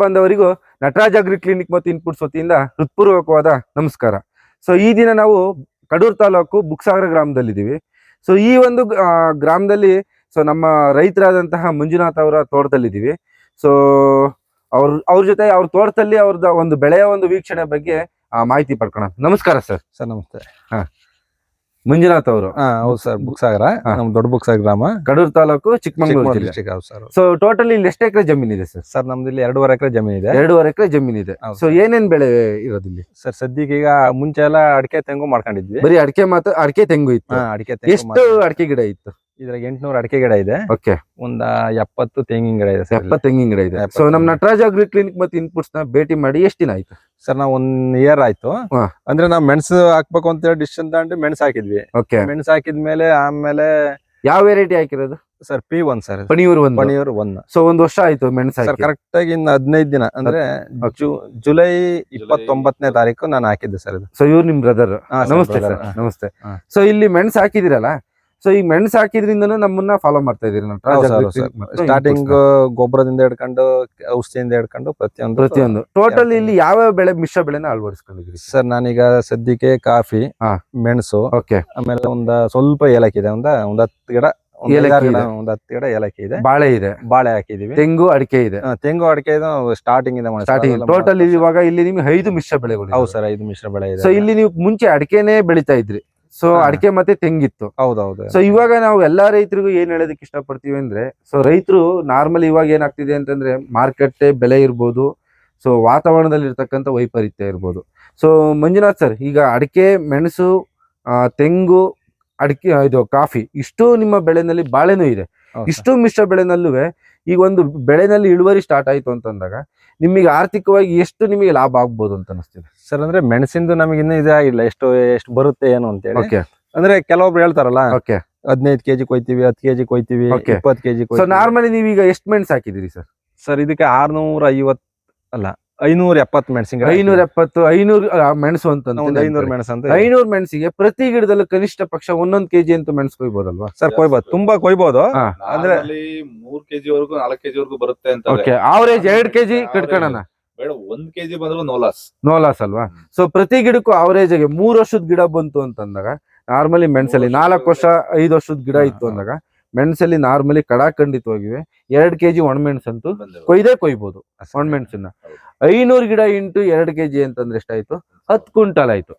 ಬಂದವರಿಗೂ Nataraj agri clinic ಮತ್ತು inputs ವತಿಯಿಂದ ಹೃತ್ಪೂರ್ವಕವಾದ ನಮಸ್ಕಾರ. ಸೊ ಈ ದಿನ ನಾವು ಕಡೂರು ತಾಲೂಕು ಬುಕ್ಸಾಗರ ಗ್ರಾಮದಲ್ಲಿದ್ದೀವಿ. ಸೊ ಈ ಒಂದು ಗ್ರಾಮದಲ್ಲಿ ನಮ್ಮ ರೈತರಾದಂತಹ ಮಂಜುನಾಥ್ ಅವರ ತೋಟದಲ್ಲಿದ್ದೀವಿ. ಸೊ ಅವ್ರ ಜೊತೆ ಅವ್ರ ತೋಟದಲ್ಲಿ ಅವ್ರದ ಒಂದು ಬೆಳೆಯ ಒಂದು ವೀಕ್ಷಣೆ ಬಗ್ಗೆ ಮಾಹಿತಿ ಪಡ್ಕೊಳ್ಳೋಣ. ನಮಸ್ಕಾರ ಸರ್. ಸರ್ ನಮಸ್ತೆ. ಮಂಜುನಾಥ್ ಅವರು. ಹೌದು ಸರ್, ಬುಕ್ಸಾಗರ, ನಮ್ಮ ದೊಡ್ಡ ಬುಕ್ಸಾಗರ ಗ್ರಾಮ, Kadur taluk, Chikkamagaluru district. So total ಇಲ್ಲಿ ಎಷ್ಟು ಎಕರೆ ಜಮೀನ್ ಇದೆ ಸರ್? ಸರ್ ನಮ್ದು ಇಲ್ಲಿ 2.5 ಎಕರೆ ಜಮೀನ್ ಇದೆ. 2.5 ಎಕರೆ ಜಮೀನ್ ಇದೆ. ಸೊ ಏನೇನ್ ಬೆಳೆ ಇರೋದಿಲ್ಲಿ ಸರ್? ಸದ್ಯಕ್ಕೆ ಈಗ ಮುಂಚೆ ಎಲ್ಲ ಅಡಿಕೆ ತೆಂಗು ಮಾಡ್ಕೊಂಡಿದ್ವಿ. ಬರೀ ಅಡಿಕೆ ತೆಂಗು ಇತ್ತು. ಅಡಿಕೆ ಎಷ್ಟು ಅಡಿಕೆ ಗಿಡ ಇತ್ತು? ಇದ್ರಾಗ 800 ಅಡಿಕೆ ಗಿಡ ಇದೆ. ಓಕೆ. ಒಂದ 70 ತೆಂಗಿನ ಗಿಡ ಇದೆ. 70 ತೆಂಗಿನ ಗಿಡ ಇದೆ. ಸೊ ನಮ್ ನಟರಾಜ್ ಅಗ್ರಿ ಕ್ಲಿನಿಕ್ ಮತ್ತೆ ಇನ್ಪುಟ್ಸ್ ನ ಭೇಟಿ ಮಾಡಿ ಎಷ್ಟು ದಿನ ಆಯ್ತು ಸರ್? ನಾವು 1 ಇಯರ್ ಆಯ್ತು. ಅಂದ್ರೆ ನಾವು ಮೆಣಸು ಹಾಕ್ಬೇಕು ಅಂತ ಹೇಳಿ ಡಿಸಿಷನ್ ತಗೊಂಡು ಮೆಣಸು ಹಾಕಿದ್ವಿ. ಓಕೆ. ಮೆಣಸು ಹಾಕಿದ್ಮೇಲೆ ಆಮೇಲೆ ಯಾವ ವೆರೈಟಿ ಹಾಕಿರೋದು sir? P1 sir, Panniyur 1. So 1 ವರ್ಷ ಆಯ್ತು ಮೆಣಸು ಸರ್. ಕರೆಕ್ಟ್ ಆಗಿ ಇನ್ನು 15 ದಿನ ಅಂದ್ರೆ ಜುಲೈ 29ನೇ ತಾರೀಕು ನಾನು ಹಾಕಿದ್ದೆ ಸರ್ ಇದು. ಸೊ ಇವ್ರು ನಿಮ್ ಬ್ರದರ್. ನಮಸ್ತೆ ಸರ್. ನಮಸ್ತೆ. ಸೊ ಇಲ್ಲಿ ಮೆಣಸು ಹಾಕಿದಿರಲ್ಲ, ಸೊ ಈ ಮೆಣಸು ಹಾಕಿದ್ರಿಂದನೂ ನಮ್ಮನ್ನ ಫಾಲೋ ಮಾಡ್ತಾ ಇದೀರಿ. ಸ್ಟಾರ್ಟಿಂಗ್ ಗೊಬ್ಬರದಿಂದ ಹಿಡ್ಕೊಂಡು ಔಷಧಿಯಿಂದ ಹಿಡ್ಕೊಂಡು ಪ್ರತಿಯೊಂದು ಟೋಟಲ್ ಇಲ್ಲಿ ಯಾವ ಬೆಳೆ ಮಿಶ್ರ ಬೆಳೆನ ಅಳವಡಿಸ್ಕೊಂಡಿದ್ರಿ ಸರ್? ನಾನೀಗ ಸದ್ಯಕ್ಕೆ ಕಾಫಿ, ಮೆಣಸು, ಓಕೆ, ಆಮೇಲೆ ಸ್ವಲ್ಪ ಏಲಕ್ಕಿ ಇದೆ. ಒಂದ್ 10 ಗಿಡ, ಒಂದ್ 10 ಗಿಡ ಏಲಕ್ಕಿ ಇದೆ. ಬಾಳೆ ಇದೆ. ಬಾಳೆ ಹಾಕಿದೀವಿ. ತೆಂಗು ಅಡಿಕೆ ಇದೆ. ತೆಂಗು ಅಡಿಕೆ ಸ್ಟಾರ್ಟಿಂಗ್ ಇದೆ. ಟೋಟಲ್ ಇವಾಗ ಇಲ್ಲಿ ನಿಮ್ಗೆ 5 ಮಿಶ್ರ ಬೆಳೆಗಳು. ಹೌದು ಸರ್, 5 ಮಿಶ್ರ ಬೆಳೆ ಇದೆ. ಸೊ ಇಲ್ಲಿ ನೀವು ಮುಂಚೆ ಅಡಿಕೆನೆ ಬೆಳಿತಾ ಇದ್ರಿ. ಸೊ ಅಡಿಕೆ ಮತ್ತೆ ತೆಂಗಿತ್ತು. ಹೌದೌದು. ಸೊ ಇವಾಗ ನಾವು ಎಲ್ಲಾ ರೈತರಿಗೂ ಏನ್ ಹೇಳೋದಕ್ಕೆ ಇಷ್ಟಪಡ್ತೀವಿ ಅಂದ್ರೆ, ಸೊ ರೈತರು ನಾರ್ಮಲ್ ಇವಾಗ ಏನಾಗ್ತಿದೆ ಅಂತಂದ್ರೆ, ಮಾರ್ಕೆಟ್ ಬೆಲೆ ಇರ್ಬೋದು, ಸೊ ವಾತಾವರಣದಲ್ಲಿ ಇರ್ತಕ್ಕಂಥ ವೈಪರೀತ್ಯ ಇರ್ಬೋದು. ಸೊ ಮಂಜುನಾಥ್ ಸರ್, ಈಗ ಅಡಿಕೆ, ಮೆಣಸು, ತೆಂಗು, ಅಡಿಕೆ, ಇದು ಕಾಫಿ, ಇಷ್ಟು ನಿಮ್ಮ ಬೆಳೆನಲ್ಲಿ ಬಾಳೆನೂ ಇದೆ. ಇಷ್ಟು ಮಿಶ್ರ ಬೆಳೆನಲ್ಲೂ ಈಗ ಒಂದು ಬೆಳೆನಲ್ಲಿ ಇಳುವರಿ ಸ್ಟಾರ್ಟ್ ಆಯ್ತು ಅಂತಂದಾಗ ನಿಮಗೆ ಆರ್ಥಿಕವಾಗಿ ಎಷ್ಟು ನಿಮಗೆ ಲಾಭ ಆಗ್ಬೋದು ಅಂತ ಅನಿಸ್ತಿದೆ ಸರ್? ಅಂದ್ರೆ ಮೆಣಸಿಂದು ನಮಗೆ ಇನ್ನೂ ಇದಾಗಿಲ್ಲ, ಎಷ್ಟು ಬರುತ್ತೆ ಏನು ಅಂತ ಹೇಳಿ. ಅಂದ್ರೆ ಕೆಲವೊಬ್ರು ಹೇಳ್ತಾರಲ್ಲ, 15 ಕೆಜಿ ಕೊಯ್ತೀವಿ, 10 ಕೆಜಿ ಕೊಯ್ತೀವಿ, 20 ಕೆಜಿ. ಸೊ ನಾರ್ಮಲಿ ನೀವೀಗ ಎಷ್ಟು ಮೆಣಸು ಹಾಕಿದಿರಿ ಸರ್? ಸರ್ ಇದಕ್ಕೆ 650 ಅಲ್ಲ 570 ಮೆಣಸಿನ. 500 ಮೆಣಸು ಅಂತಂದ್ರೆ 500 ಮೆಣಸು ಅಂತ. 500 ಮೆಣಸಿಗೆ ಪ್ರತಿ ಗಿಡದಲ್ಲೂ ಕನಿಷ್ಠ ಪಕ್ಷ 1 ಕೆಜಿ ಅಂತ ಮೆಣಸು ಕೊಯ್ಬೋದಲ್ವಾ ಸರ್? ಕೊಯ್ಬೋದು, ತುಂಬಾ ಕೊಯ್ಬೋದು. ಅಂದ್ರೆ 3 ಕೆಜಿ ವರೆಗೂ 4 ಕೆಜಿ ವರೆಗೂ ಬರುತ್ತೆ ಅಂತ. ಆವರೇಜ್ 2 ಕೆಜಿ ಕಟ್ಕೊಳ್ಳೋಣ. ಬೇಡ, 1 ಕೆಜಿ ಬಂದ್ರು ನೋ ಲಾಸ್ ಅಲ್ವಾ? ಸೊ ಪ್ರತಿ ಗಿಡಕ್ಕೂ ಆವರೇಜ್ ಆಗಿ 3 ವರ್ಷದ ಗಿಡ ಬಂತು ಅಂತಂದಾಗ, ನಾರ್ಮಲಿ ಮೆಣಸಲ್ಲಿ 4 ವರ್ಷ 5 ವರ್ಷದ ಗಿಡ ಇತ್ತು ಅಂದಾಗ ಮೆಣಸಲ್ಲಿ ನಾರ್ಮಲಿ ಕಡಾಖಂಡಿತವಾಗಿವೆ 2 ಕೆಜಿ ಒಣಮೆಣಸಂತೂ ಕೊಯ್ಬೋದು. ಒಣಮೆಣಸನ್ನ 500 ಗಿಡ ಇಂಟು 2 ಕೆಜಿ ಅಂತಂದ್ರೆ ಎಷ್ಟಾಯ್ತು? 10 ಕ್ವಿಂಟಾಲ್ ಆಯ್ತು.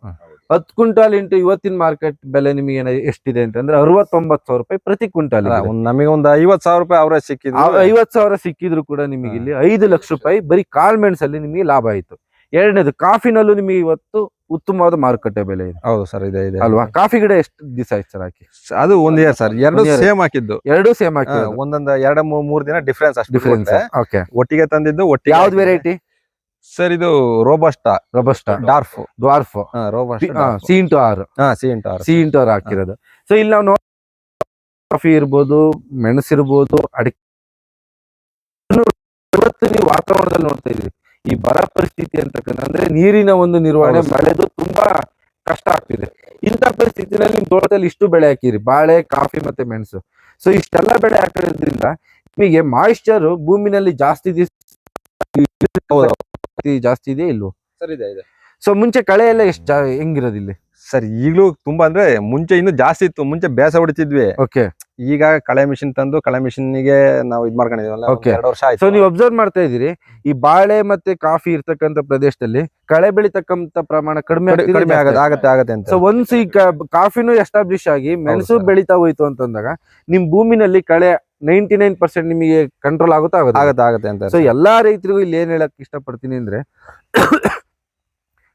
10 ಕ್ವಿಂಟಾಲ್ ಇಂಟು ಇವತ್ತಿನ ಮಾರ್ಕೆಟ್ ಬೆಲೆ ನಿಮಗೆ ಎಷ್ಟಿದೆ ಅಂತಂದ್ರೆ 69,000 ರೂಪಾಯಿ ಪ್ರತಿ ಕ್ವಿಂಟಾಲ್. ನಮಗೆ ಒಂದು 50,000 ರೂಪಾಯಿ ಅವರೇಜ್ ಸಿಕ್ಕಿದ್ರು. 50,000 ಸಿಕ್ಕಿದ್ರು ಕೂಡ ನಿಮಗೆ ಇಲ್ಲಿ 5 ಲಕ್ಷ ರೂಪಾಯಿ ಬರೀ ಕಾಳು ಮೆಣಸಲ್ಲಿ ನಿಮಗೆ ಲಾಭ ಆಯ್ತು. ಎರಡನೇದು ಕಾಫಿನಲ್ಲೂ ನಿಮಗೆ ಇವತ್ತು ಉತ್ತಮವಾದ ಮಾರುಕಟ್ಟೆ ಬೆಲೆ ಇದೆ. ಹೌದು ಸರ್, ಇದೆ ಅಲ್ವಾ? ಕಾಫಿ ಗಿಡ ಎಷ್ಟು ದಿವಸ ಆಯ್ತು ಸರ್ ಹಾಕಿ? ಅದು 1 ಇಯರ್ ಸರ್. 2 ಸೇಮ್ ಹಾಕಿದ್ದು. 2 ಸೇಮ್ ಹಾಕಿದ್ದು. ಒಂದೊಂದು 2-3 ದಿನ ಡಿಫ್ರೆನ್ಸ್ ಅಷ್ಟು. ಓಕೆ. ಒಟ್ಟಿಗೆ ತಂದಿದ್ದು. ಒಟ್ಟಿಗೆ ಯಾವ್ದು ವೆರೈಟಿ ಸರ್? ಇದು robusta dwarf. Robusta C/6. C/6 ಹಾಕಿರೋದು. ಸೊ ಇಲ್ಲಿ ನಾವು ಕಾಫಿ ಇರ್ಬೋದು, ಮೆಣಸಿರ್ಬೋದು, ಅಡಿಕೆ. ಇವತ್ತು ನೀವು ವಾತಾವರಣದಲ್ಲಿ ನೋಡ್ತಾ ಇದ್ರಿ, ಈ ಬರ ಪರಿಸ್ಥಿತಿ ಅಂತಕ್ಕಂಥ ಅಂದ್ರೆ ನೀರಿನ ಒಂದು ನಿರ್ವಹಣೆ ಮಳೆದು ತುಂಬಾ ಕಷ್ಟ ಆಗ್ತಿದೆ. ಇಂಥ ಪರಿಸ್ಥಿತಿನಲ್ಲಿ ನಿಮ್ ತೋಟದಲ್ಲಿ ಇಷ್ಟು ಬೆಳೆ ಹಾಕಿರಿ, ಬಾಳೆ, ಕಾಫಿ ಮತ್ತೆ ಮೆಣಸು. ಸೊ ಇಷ್ಟೆಲ್ಲ ಬೆಳೆ ಹಾಕೋದ್ರಿಂದ ನಿಮಗೆ ಮಾಯಿಶ್ಚರ್ ಭೂಮಿನಲ್ಲಿ ಜಾಸ್ತಿ ಇದೆ ಇಲ್ವೋ ಸರ್? ಇದೆ. ಸೊ ಮುಂಚೆ ಕಳೆ ಎಲ್ಲ ಎಷ್ಟು ಹೆಂಗಿರೋದು ಇಲ್ಲಿ ಸರ್? ಈಗಲೂ ತುಂಬಾ, ಅಂದ್ರೆ ಮುಂಚೆ ಇನ್ನು ಜಾಸ್ತಿ ಇತ್ತು. ಮುಂಚೆ ಬೇಸ ಹೊಡಿತಿದ್ವಿ. ಓಕೆ. ಈಗ ಕಳೆ ಮಿಷಿನ್ ತಂದು ಕಳೆ ಮಿಷಿನ್ಗೆ ನಾವು ಇದ್ ಮಾಡ್ಕೊಂಡಿದೀವಲ್ಲ. 2 ವರ್ಷ ಆಯ್ತು. ಸೊ ನೀವು ಅಬ್ಸರ್ವ್ ಮಾಡ್ತಾ ಇದೀರಿ, ಈ ಬಾಳೆ ಮತ್ತೆ ಕಾಫಿ ಇರ್ತಕ್ಕಂಥ ಪ್ರದೇಶದಲ್ಲಿ ಕಳೆ ಬೆಳಿತಕ್ಕಂತ ಪ್ರಮಾಣ ಕಡಿಮೆ ಆಗತ್ತೆ ಅಂತ. ಸೊ ಒನ್ಸ್ ಈ ಕಾಫಿನೂ ಎಸ್ಟಾಬ್ಲಿಷ್ ಆಗಿ ಮೆಣಸು ಬೆಳಿತಾ ಹೋಯ್ತು ಅಂತಂದಾಗ ನಿಮ್ ಭೂಮಿನಲ್ಲಿ ಕಳೆ 99% ನಿಮಗೆ ಕಂಟ್ರೋಲ್ ಆಗತ್ತೆ ಅಂತ. ಸೊ ಎಲ್ಲಾ ರೈತರಿಗೂ ಇಲ್ಲಿ ಏನ್ ಹೇಳಕ್ ಇಷ್ಟಪಡ್ತೀನಿ ಅಂದ್ರೆ,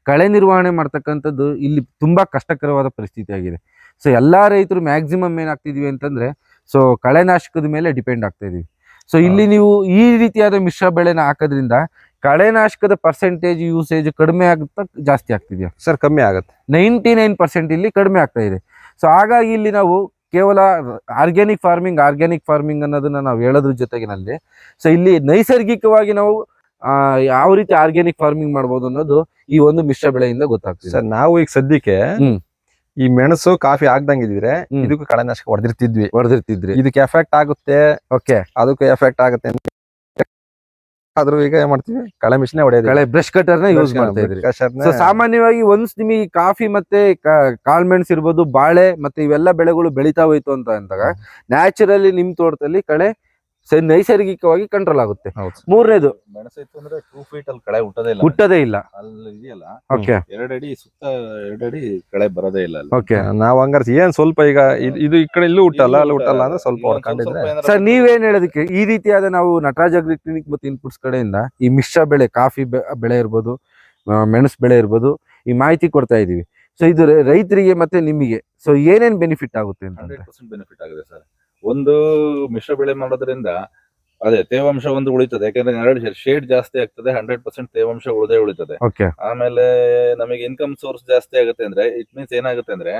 ಕಳೆ ನಿರ್ವಹಣೆ ಮಾಡ್ತಕ್ಕಂಥದ್ದು ಇಲ್ಲಿ ತುಂಬಾ ಕಷ್ಟಕರವಾದ ಪರಿಸ್ಥಿತಿ ಆಗಿದೆ. ಸೊ ಎಲ್ಲಾ ರೈತರು ಮ್ಯಾಕ್ಸಿಮಮ್ ಏನಾಗ್ತಿದೀವಿ ಅಂತಂದ್ರೆ, ಸೊ ಕಳೆನಾಶಕದ ಮೇಲೆ ಡಿಪೆಂಡ್ ಆಗ್ತಾ ಇದೀವಿ. ಸೊ ಇಲ್ಲಿ ನೀವು ಈ ರೀತಿಯಾದ ಮಿಶ್ರ ಬೆಳೆನ ಹಾಕೋದ್ರಿಂದ ಕಳೆನಾಶಕದ ಪರ್ಸೆಂಟೇಜ್ ಯೂಸೇಜ್ ಕಡಿಮೆ ಆಗುತ್ತಾ ಜಾಸ್ತಿ ಆಗ್ತಿದ್ಯಾ ಸರ್? ಕಮ್ಮಿ ಆಗುತ್ತೆ. 99% ಇಲ್ಲಿ ಕಡಿಮೆ ಆಗ್ತಾ ಇದೆ. ಸೊ ಹಾಗಾಗಿ ಇಲ್ಲಿ ನಾವು ಕೇವಲ ಆರ್ಗ್ಯಾನಿಕ್ ಫಾರ್ಮಿಂಗ್ ಅನ್ನೋದನ್ನ ನಾವು ಹೇಳೋದ್ರ ಜೊತೆಗಿನಲ್ಲಿ, ಸೊ ಇಲ್ಲಿ ನೈಸರ್ಗಿಕವಾಗಿ ನಾವು ಯಾವ ರೀತಿ ಆರ್ಗ್ಯಾನಿಕ್ ಫಾರ್ಮಿಂಗ್ ಮಾಡ್ಬೋದು ಅನ್ನೋದು ಈ ಒಂದು ಮಿಶ್ರ ಬೆಳೆಯಿಂದ ಗೊತ್ತಾಗ್ತದೆ ಸರ್. ನಾವು ಈಗ ಸದ್ಯಕ್ಕೆ ಈ ಮೆಣಸು ಕಾಫಿ ಆಗ್ದಂಗಿದ್ರೆ ಇದಕ್ಕೂ ಕಳೆನಾಶಕ ಹೊಡೆದಿರ್ತಿದ್ವಿ. ಇದಕ್ಕೆ ಎಫೆಕ್ಟ್ ಆಗುತ್ತೆ, ಓಕೆ, ಅದಕ್ಕೂ ಎಫೆಕ್ಟ್ ಆಗುತ್ತೆ ಅಂತ ಆದ್ರೂ ಈಗ ಏನ್ ಮಾಡ್ತೀವಿ ಕಳೆ ಮಿಷಿನ್ ಹೊಡೆಯೋದು, ಕಳೆ ಬ್ರಷ್ ಕಟರ್ನ ಯೂಸ್ ಮಾಡ್ತಾ ಇದ್ರಿ. ಸೊ ಸಾಮಾನ್ಯವಾಗಿ ಒನ್ಸ್ ನಿಮಗೆ ಕಾಫಿ ಮತ್ತೆ ಕಾಳ್ಮೆಣ್ಸ್ ಇರ್ಬೋದು, ಬಾಳೆ ಮತ್ತೆ ಇವೆಲ್ಲ ಬೆಳೆಗಳು ಬೆಳಿತಾ ಹೋಯ್ತು ಅಂತ ಅಂದಾಗ ನ್ಯಾಚುರಲಿ ನಿಮ್ ತೋಟದಲ್ಲಿ ಕಳೆ ನೈಸರ್ಗಿಕವಾಗಿ ಕಂಟ್ರೋಲ್ ಆಗುತ್ತೆ. ಮೂರನೇದು ಮೆಣಸು ಇತ್ತು ಅಂದ್ರೆ 2 ಫೀಟ್ ಅಲ್ಲಿ ಕಳೆ ಹುಟ್ಟದೇ ಇಲ್ಲ. ಅಲ್ಲಿ ಇದೆಯಲ್ಲ ಓಕೆ 2 ಅಡಿ ಸುತ್ತ 2 ಅಡಿ ಕಳೆ ಬರೋದೇ ಇಲ್ಲ ಅಲ್ಲಿ. ಓಕೆ, ನಾವ್ ಹಂಗಾರ ಏನ್ ಸ್ವಲ್ಪ ಈಗ ಇದು ಈ ಕಡೆ ಇಲ್ಲೂ ಹುಟ್ಟಲ್ಲ ಅಲ್ಲಿ ಹುಟ್ಟಲ್ಲ ಅಂದ್ರೆ ಸ್ವಲ್ಪ ಹೊಡ್ಕೊಂಡಿದ್ರೆ. ಸರ್ ನೀವೇನ್ ಹೇಳೋದಕ್ಕೆ ಈ ರೀತಿಯಾದ ನಾವು ನಟರಾಜ್ ಅಗ್ರಿ ಕ್ಲಿನಿಕ್ ಮತ್ತು ಇನ್ಪುಟ್ಸ್ ಕಡೆಯಿಂದ ಈ ಮಿಶ್ರ ಬೆಳೆ ಕಾಫಿ ಬೆಳೆ ಇರ್ಬೋದು, ಮೆಣಸು ಬೆಳೆ ಇರ್ಬೋದು, ಈ ಮಾಹಿತಿ ಕೊಡ್ತಾ ಇದೀವಿ. ಸೊ ಇದು ರೈತರಿಗೆ ಮತ್ತೆ ನಿಮಗೆ ಸೊ ಏನೇನ್ ಬೆನಿಫಿಟ್ ಆಗುತ್ತೆ ಅಂತ? 100% ಬೆನಿಫಿಟ್ ಆಗಿದೆ ಸರ್. ಒಂದು ಮಿಶ್ರ ಬೆಳೆ ಮಾಡೋದ್ರಿಂದ ಅದೇ ತೇವಾಂಶ ಒಂದು ಉಳಿತದೆ, ಯಾಕಂದ್ರೆ ಎರಡು ಶೇಡ್ ಜಾಸ್ತಿ ಆಗ್ತದೆ, 100% ತೇವಾಂಶ ಉಳಿತದೆ. ಓಕೆ, ಆಮೇಲೆ ನಮಗೆ ಇನ್ಕಮ್ ಸೋರ್ಸ್ ಜಾಸ್ತಿ ಆಗುತ್ತೆ. ಅಂದ್ರೆ ಇಟ್ ಮೀನ್ಸ್ ಏನಾಗುತ್ತೆ ಅಂದ್ರೆ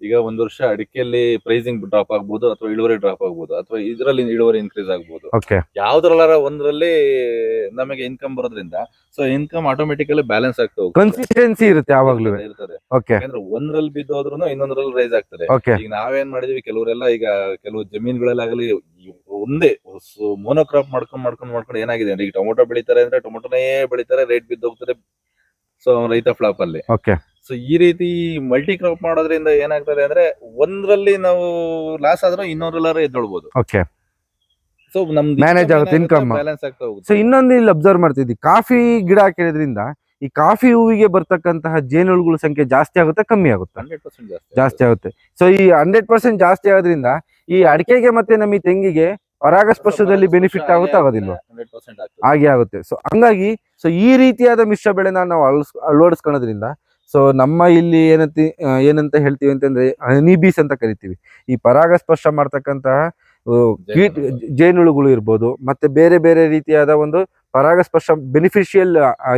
ಈಗ ಒಂದು ವರ್ಷ ಅಡಿಕೆಯಲ್ಲಿ ಪ್ರೈಸಿಂಗ್ ಡ್ರಾಪ್ ಆಗ್ಬೋದು, ಅಥವಾ ಇಳುವರಿ ಡ್ರಾಪ್ ಆಗ್ಬೋದು, ಅಥವಾ ಇದರಲ್ಲಿ ಇಳುವರಿ ಇನ್ಕ್ರೀಸ್ ಆಗ್ಬೋದು. ಓಕೆ, ಯಾವ್ದ್ರಲ್ಲಾರ ಒಂದ್ರಲ್ಲಿ ನಮಗೆ ಇನ್ಕಮ್ ಬರೋದ್ರಿಂದ ಸೊ ಇನ್ಕಮ್ ಆಟೋಮೆಟಿಕಲಿ ಬ್ಯಾಲೆನ್ಸ್ ಆಗ್ತಾ ಹೋಗುತ್ತೆ, ಕನ್ಸಿಸ್ಟೆನ್ಸಿ ಇರುತ್ತೆ ಯಾವಾಗ್ಲೂ. ಇರ್ತದೆ. ಓಕೆ, ಯಾಕಂದ್ರೆ ಒಂದ್ರಲ್ಲಿ ಬಿದ್ದೋದ್ರೂ ಇನ್ನೊಂದ್ರಲ್ಲಿ ರೈಸ್ ಆಗ್ತದೆ. ಓಕೆ, ಈಗ ನಾವೇನ್ ಮಾಡಿದೀವಿ, ಕೆಲವರೆಲ್ಲ ಈಗ ಕೆಲವು ಜಮೀನುಗಳಲ್ಲಾಗಲಿ ಒಂದೇ ಮೋನೋಕ್ರಾಪ್ ಮಾಡ್ಕೊಂಡು ಏನಾಗಿದೆ ಅಂದ್ರೆ ಈಗ ಟೊಮೊಟೊ ಬೆಳಿತಾರೆ ಅಂದ್ರೆ ಟೊಮೊಟೊನೇ ಬೆಳಿತಾರೆ, ರೇಟ್ ಬಿದ್ದು ಹೋಗ್ತದೆ. ಸೊ ರೈತ ಫ್ಲಾಪ್ ಅಲ್ಲಿ. ಓಕೆ, ಸೊ ಈ ರೀತಿ ಮಲ್ಟಿ ಕ್ರಾಪ್ ಮಾಡೋದ್ರಿಂದ ಏನಾಗ್ತದೆ ಅಂದ್ರೆ ಒಂದ್ರಲ್ಲಿ ನಾವು ಲಾಸ್ ಆದ್ರೂ ಇನ್ನೊಂದ್ರಲ್ಲಾರ ಎದ್ದೊಳ್ಬಹುದು. ಓಕೆ, ಸೊ ನಮ್ದು Manage ಆಗುತ್ತೆ, income. ಬ್ಯಾಲೆನ್ಸ್ ಆಗ್ತಾ ಸೊ ಹೋಗುತ್ತೆ. ಇನ್ನೊಂದು ಇಲ್ಲಿ ಅಬ್ಸರ್ವ್ ಮಾಡ್ತಿದ್ವಿ, ಕಾಫಿ ಗಿಡ ಹಾಕಿರೋದ್ರಿಂದ ಈ ಕಾಫಿ ಹೂವಿಗೆ ಬರ್ತಕ್ಕಂತಹ ಜೇನುಹುಳುಗಳ ಸಂಖ್ಯೆ ಜಾಸ್ತಿ ಆಗುತ್ತೆ, ಕಮ್ಮಿ ಆಗುತ್ತೆ? 100% ಜಾಸ್ತಿ ಆಗುತ್ತೆ. ಸೊ ಈ 100% ಜಾಸ್ತಿ ಆಗೋದ್ರಿಂದ ಈ ಅಡಿಕೆಗೆ ಮತ್ತೆ ನಮ್ಮ ಈ ತೆಂಗಿಗೆ ಪರಾಗಸ್ಪರ್ಶದಲ್ಲಿ ಬೆನಿಫಿಟ್ ಆಗುತ್ತೆ, ಆಗೋದಿಲ್ವಾ? 100% ಆಗ್ತದೆ. ಹಾಗೆ ಆಗುತ್ತೆ. ಸೊ ಹಂಗಾಗಿ ಸೊ ಈ ರೀತಿಯಾದ ಮಿಶ್ರ ಬೆಳೆನ ನಾವು ಅಳವಡಿಸ್ಕೊಳ್ಳೋದ್ರಿಂದ ಸೊ ನಮ್ಮ ಇಲ್ಲಿ ಏನಂತ ಹೇಳ್ತೀವಿ ಅಂತಂದ್ರೆ ಹನಿ ಬೀಸ್ ಅಂತ ಕರಿತೀವಿ. ಈ ಪರಾಗಸ್ಪರ್ಶ ಮಾಡ್ತಕ್ಕಂತಹ ಜೇನುಳುಗಳು ಇರ್ಬೋದು, ಮತ್ತೆ ಬೇರೆ ಬೇರೆ ರೀತಿಯಾದ ಒಂದು ಪರಾಗಸ್ಪರ್ಶ ಬೆನಿಫಿಷಿಯಲ್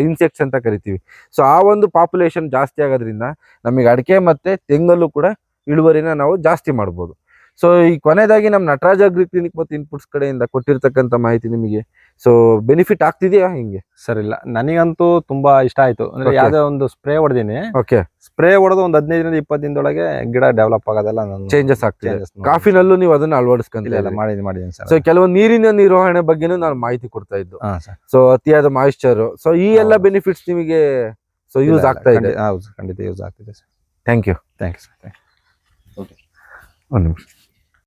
ಇನ್ಸೆಕ್ಟ್ಸ್ ಅಂತ ಕರಿತೀವಿ. ಸೊ ಆ ಒಂದು ಪಾಪ್ಯುಲೇಷನ್ ಜಾಸ್ತಿ ಆಗೋದ್ರಿಂದ ನಮಗೆ ಅಡಿಕೆ ಮತ್ತೆ ತೆಂಗಲ್ಲೂ ಕೂಡ ಇಳುವರಿನ ನಾವು ಜಾಸ್ತಿ ಮಾಡ್ಬೋದು. ಸೊ ಈ ಕೊನೆಯದಾಗಿ ನಮ್ಮ ನಟರಾಜ್ ಅಗ್ರಿ ಕ್ಲಿನಿಕ್ ಮತ್ತು ಇನ್ಪುಟ್ಸ್ ಕಡೆಯಿಂದ ಕೊಟ್ಟಿರ್ತಕ್ಕಂಥ ಮಾಹಿತಿ ನಿಮಗೆ ಸೊ ಬೆನಿಫಿಟ್ ಆಗ್ತಿದೆಯಾ? ಹಿಂಗೆ ಸರ್ ಇಲ್ಲ, ನನಗಂತೂ ತುಂಬಾ ಇಷ್ಟ ಆಯ್ತು. ಅಂದ್ರೆ ಯಾವ್ದೇ ಒಂದು ಸ್ಪ್ರೇ ಹೊಡೆದಿನಿ, ಓಕೆ, ಸ್ಪ್ರೇ ಹೊಡೆದು ಒಂದು 15 20 ದಿನದೊಳಗೆ ಗಿಡ ಡೆವಲಪ್ ಆಗೋದೆಲ್ಲ ಚೇಂಜಸ್ ಆಗ್ತಿದೆ. ಕಾಫಿನಲ್ಲೂ ನೀವು ಅದನ್ನ ಅಳವಡಿಸ್ಕೊಂತ ಮಾಡಿದೀನಿ ಸರ್. ಸೊ ಕೆಲವೊಂದು ನೀರಿನ ನಿರ್ವಹಣೆ ಬಗ್ಗೆನೂ ನಾನು ಮಾಹಿತಿ ಕೊಡ್ತಾ ಇದ್ದು. ಸೊ ಅತಿಯಾದ ಮಾಯಿಶ್ಚರ್, ಸೊ ಈ ಎಲ್ಲ ಬೆನಿಫಿಟ್ಸ್ ನಿಮಗೆ ಸೊ ಯೂಸ್ ಆಗ್ತಾ ಇದೆ? ಹೌದು, ಖಂಡಿತ ಯೂಸ್ ಆಗ್ತಿದೆ sir. Thank you thank you sir. Okay, ಒಂದು ನಿಮಿಷ.